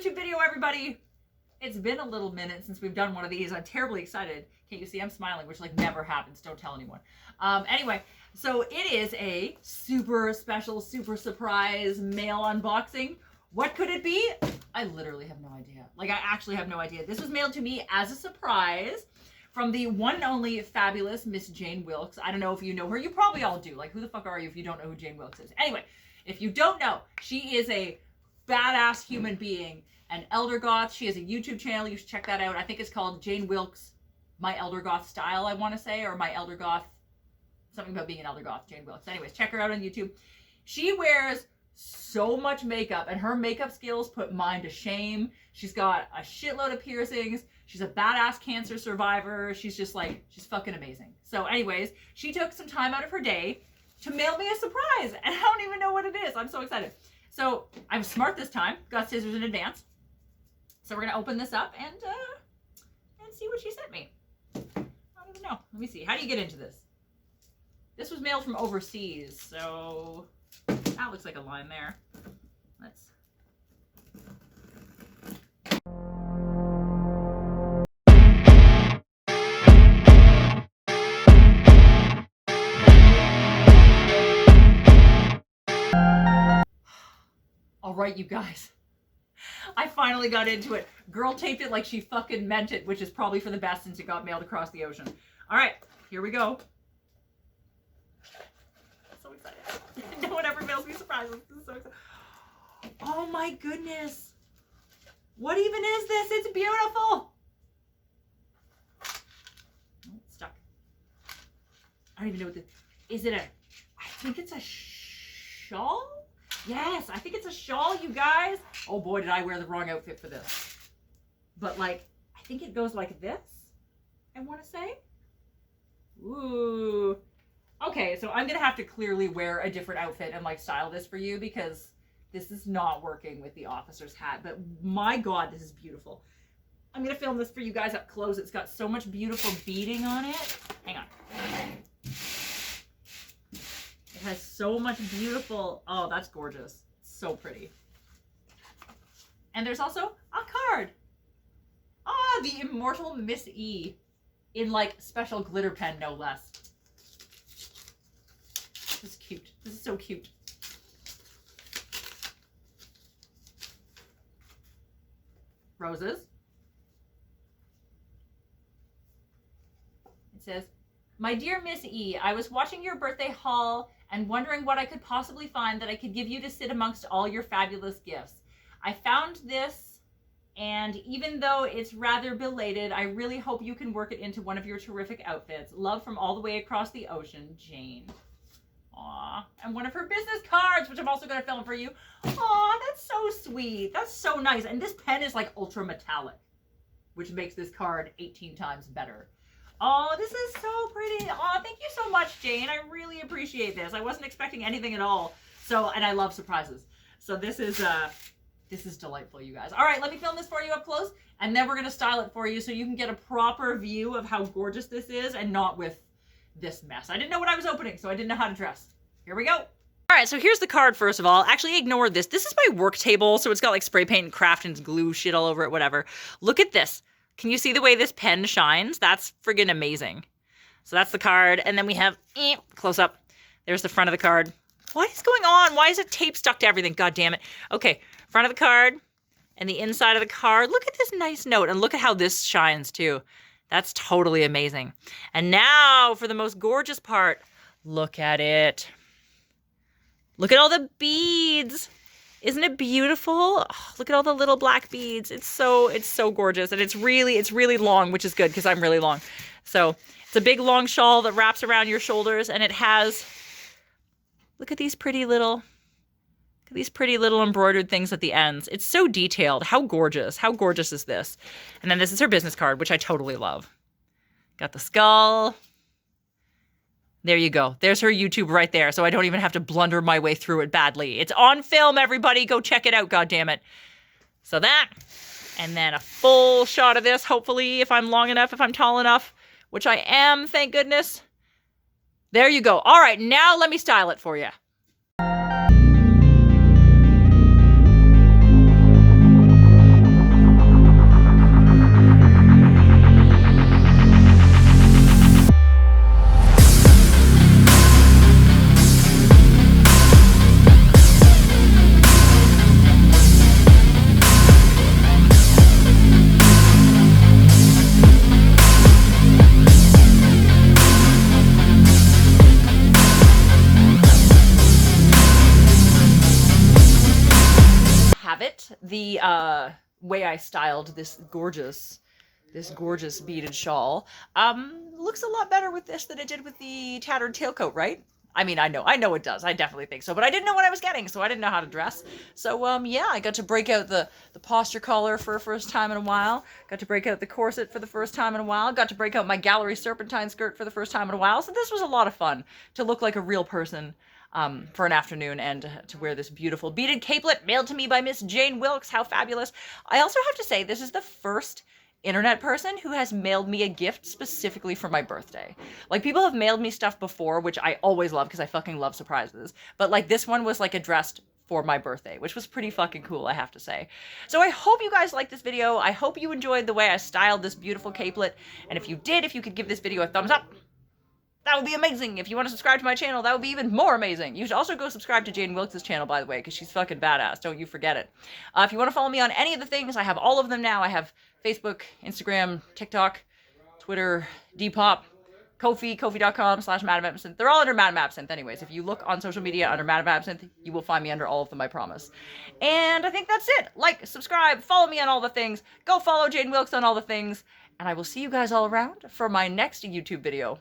YouTube video, everybody. It's been a little minute since we've done one of these. I'm terribly excited. Can't you see I'm smiling, which like never happens. Don't tell anyone. Anyway, so it is a super special, super surprise mail unboxing. What could it be? I literally have no idea. Like, I actually have no idea. This was mailed to me as a surprise from the one and only fabulous Miss Jane Wilkes. I don't know if you know her. You probably all do. Like, who the fuck are you if you don't know who Jane Wilkes is? Anyway, if you don't know, she is a badass human being, an elder goth. She has a YouTube channel. You should check that out. I think it's called Jane Wilkes, My Elder Goth Style, I want to say, or My Elder Goth, something about being an elder goth, Jane Wilkes. Anyways, check her out on YouTube. She wears so much makeup, and her makeup skills put mine to shame. She's got a shitload of piercings. She's a badass cancer survivor. She's just like, she's fucking amazing. So anyways, she took some time out of her day to mail me a surprise, and I don't even know what it is. I'm so excited. So I'm smart this time. Got scissors in advance. So we're gonna open this up and see what she sent me. I don't even know. Let me see. How do you get into this? This was mailed from overseas, so that looks like a line there. Let's. All right, you guys. I finally got into it. Girl taped it like she fucking meant it, which is probably for the best since it got mailed across the ocean. All right, here we go. I'm so excited. No one ever mails me surprises. This is so exciting. Oh my goodness. What even is this? It's beautiful. Oh, it's stuck. I don't even know what this is. It a, I think it's a shawl? Yes, I think it's a shawl, you guys. Oh boy, did I wear the wrong outfit for this. But like, I think it goes like this, I want to say. Ooh. Okay, so I'm going to have to clearly wear a different outfit and like style this for you because this is not working with the officer's hat. But my God, this is beautiful. I'm going to film this for you guys up close. It's got so much beautiful beading on it. Hang on. It has so much beautiful, oh, that's gorgeous. So pretty. And there's also a card. Ah, the immortal Miss E in like special glitter pen, no less. This is cute. This is so cute. Roses. It says, "My dear Miss E, I was watching your birthday haul and wondering what I could possibly find that I could give you to sit amongst all your fabulous gifts. I found this, and even though it's rather belated, I really hope you can work it into one of your terrific outfits. Love from all the way across the ocean, Jane." Aw, and one of her business cards, which I'm also going to film for you. Aw, that's so sweet. That's so nice. And this pen is like ultra metallic, which makes this card 18 times better. Oh, this is so pretty. Oh, thank you so much, Jane. I really appreciate this. I wasn't expecting anything at all. So, and I love surprises. So this is delightful, you guys. All right, let me film this for you up close, and then we're going to style it for you so you can get a proper view of how gorgeous this is and not with this mess. I didn't know what I was opening, so I didn't know how to dress. Here we go. All right, so here's the card, first of all. Actually, ignore this. This is my work table, so it's got like spray paint and craft and glue shit all over it, whatever. Look at this. Can you see the way this pen shines? That's friggin' amazing. So that's the card. And then we have, close up. There's the front of the card. What is going on? Why is it tape stuck to everything? God damn it. Okay, front of the card and the inside of the card. Look at this nice note. And look at how this shines too. That's totally amazing. And now for the most gorgeous part. Look at it. Look at all the beads. Isn't it beautiful? Oh, look at all the little black beads. It's so gorgeous. And it's really long, which is good because I'm really long. So it's a big long shawl that wraps around your shoulders, and it has, look at these pretty little embroidered things at the ends. It's so detailed. How gorgeous. How gorgeous is this? And then this is her business card, which I totally love. Got the skull. There you go. There's her YouTube right there, so I don't even have to blunder my way through it badly. It's on film, everybody. Go check it out, goddammit. So that, and then a full shot of this, hopefully, if I'm long enough, if I'm tall enough, which I am, thank goodness. There you go. All right, now let me style it for you. it, the way I styled this gorgeous beaded shawl looks a lot better with this than it did with the tattered tailcoat, right? I mean, I know it does. I definitely think so, but I didn't know what I was getting, so I didn't know how to dress. So, yeah, I got to break out the posture collar for the first time in a while. Got to break out the corset for the first time in a while. Got to break out my gallery serpentine skirt for the first time in a while. So this was a lot of fun to look like a real person for an afternoon and to wear this beautiful beaded capelet mailed to me by Miss Jane Wilkes. How fabulous. I also have to say, this is the first internet person who has mailed me a gift specifically for my birthday. Like, people have mailed me stuff before, which I always love because I fucking love surprises. But like, this one was like addressed for my birthday, which was pretty fucking cool, I have to say. So I hope you guys liked this video. I hope you enjoyed the way I styled this beautiful capelet. And if you did, if you could give this video a thumbs up, that would be amazing. If you want to subscribe to my channel, that would be even more amazing. You should also go subscribe to Jane Wilkes' channel, by the way, because she's fucking badass. Don't you forget it. If you want to follow me on any of the things, I have all of them now. I have Facebook, Instagram, TikTok, Twitter, Depop, Ko-fi, ko-fi.com/madame.absinthe. They're all under Madame Absinthe anyways. If you look on social media under Madame Absinthe, you will find me under all of them, I promise. And I think that's it. Like, subscribe, follow me on all the things. Go follow Jane Wilkes on all the things. And I will see you guys all around for my next YouTube video.